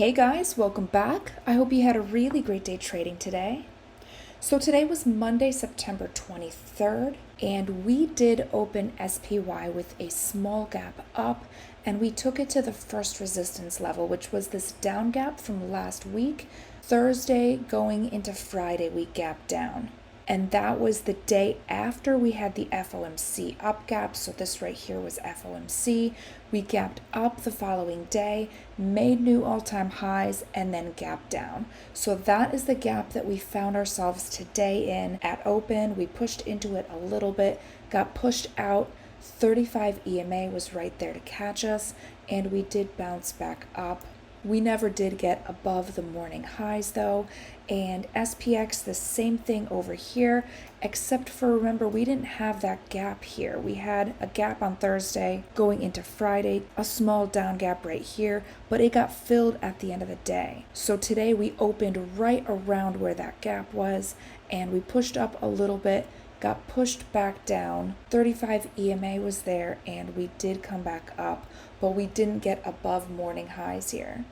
Hey guys, welcome back. I hope you had a really great day trading today. So today was Monday, September 23rd, and we did open SPY with a small gap up, and we took it to the first resistance level, which was this down gap from last week, Thursday going into Friday, we gapped down. And that was the day after we had the FOMC up gap. So this right here was FOMC. We gapped up the following day, made new all-time highs, and then gapped down. So that is the gap that we found ourselves today in at open. We pushed into it a little bit, got pushed out. 35 EMA was right there to catch us, and we did bounce back up. We never did get above the morning highs though, and SPX the same thing over here, except for remember we didn't have that gap here. We had a gap on Thursday going into Friday, a small down gap right here, but it got filled at the end of the day. So today we opened right around where that gap was, and we pushed up a little bit, got pushed back down. 35 EMA was there, and we did come back up, but we didn't get above morning highs here.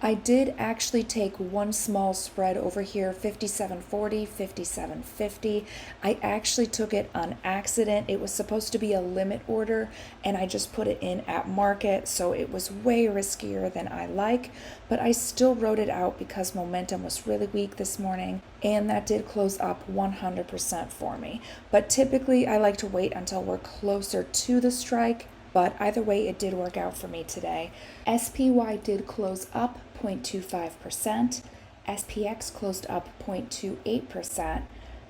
I did actually take one small spread over here, 57.40, 57.50. I actually took it on accident. It was supposed to be a limit order, and I just put it in at market, so it was way riskier than I like, but I still wrote it out because momentum was really weak this morning, and that did close up 100% for me. But typically, I like to wait until we're closer to the strike, but either way, it did work out for me today. SPY did close up 0.25%. SPX closed up 0.28%.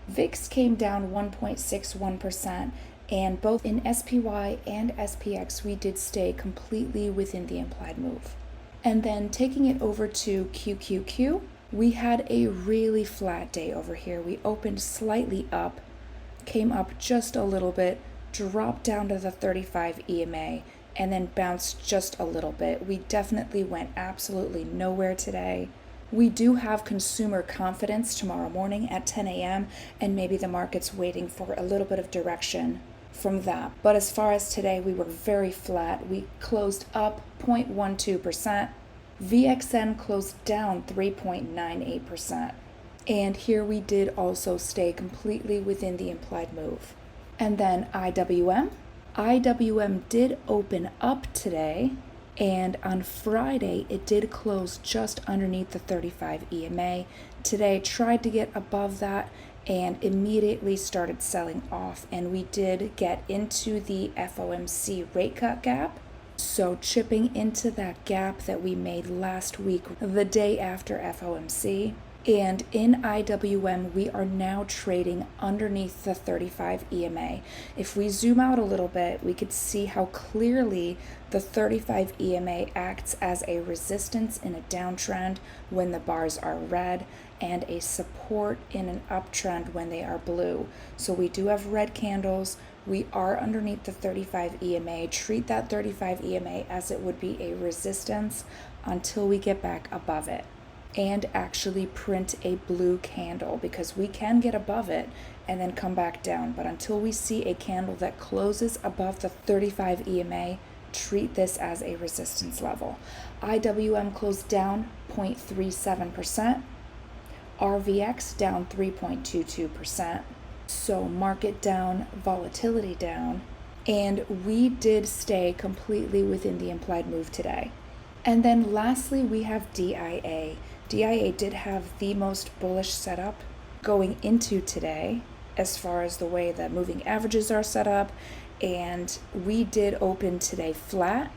VIX came down 1.61%. And both in SPY and SPX, we did stay completely within the implied move. And then taking it over to QQQ, we had a really flat day over here. We opened slightly up, came up just a little bit, dropped down to the 35 EMA, and then bounced just a little bit. We definitely went absolutely nowhere today. We do have consumer confidence tomorrow morning at 10 a.m., and maybe the market's waiting for a little bit of direction from that. But as far as today, we were very flat. We closed up 0.12%. VXN closed down 3.98%. And here we did also stay completely within the implied move. And then IWM. IWM did open up today, and on Friday it did close just underneath the 35 EMA. Today tried to get above that and immediately started selling off, and we did get into the FOMC rate cut gap. So chipping into that gap that we made last week, the day after FOMC. And in IWM, we are now trading underneath the 35 EMA. If we zoom out a little bit, we could see how clearly the 35 EMA acts as a resistance in a downtrend when the bars are red, and a support in an uptrend when they are blue. So we do have red candles. We are underneath the 35 EMA. Treat that 35 EMA as it would be a resistance until we get back above it, and actually print a blue candle, because we can get above it and then come back down. But until we see a candle that closes above the 35 EMA, treat this as a resistance level. IWM closed down 0.37%. RVX down 3.22%. So market down, volatility down, and we did stay completely within the implied move today. And then lastly, we have DIA. DIA did have the most bullish setup going into today as far as the way the moving averages are set up, and we did open today flat,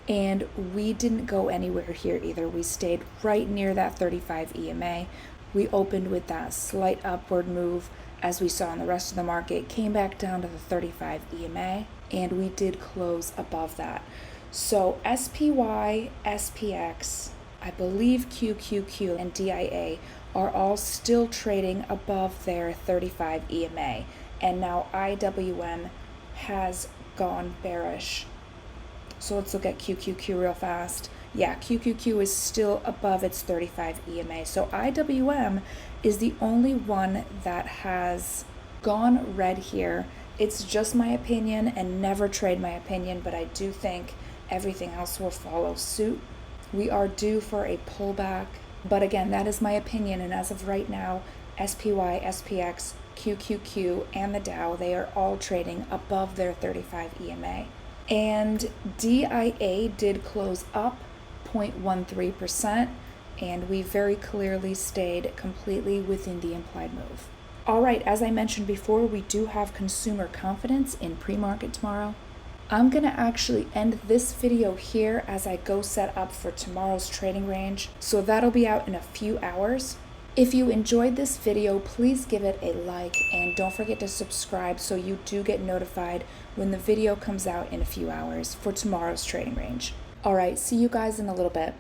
and we didn't go anywhere here either. We stayed right near that 35 EMA. We opened with that slight upward move as we saw in the rest of the market, came back down to the 35 EMA, and we did close above that. So SPY, SPX, I believe QQQ, and DIA are all still trading above their 35 EMA. And now IWM has gone bearish. So let's look at QQQ real fast. Yeah, QQQ is still above its 35 EMA. So IWM is the only one that has gone red here. It's just my opinion, and never trade my opinion, but I do think everything else will follow suit. We are due for a pullback, but again, that is my opinion, and as of right now, SPY, SPX, QQQ, and the Dow, they are all trading above their 35 EMA. And DIA did close up 0.13%, and we very clearly stayed completely within the implied move. All right, as I mentioned before, we do have consumer confidence in pre-market tomorrow. I'm going to actually end this video here as I go set up for tomorrow's trading range, so that'll be out in a few hours. If you enjoyed this video, please give it a like and don't forget to subscribe so you do get notified when the video comes out in a few hours for tomorrow's trading range. All right, see you guys in a little bit.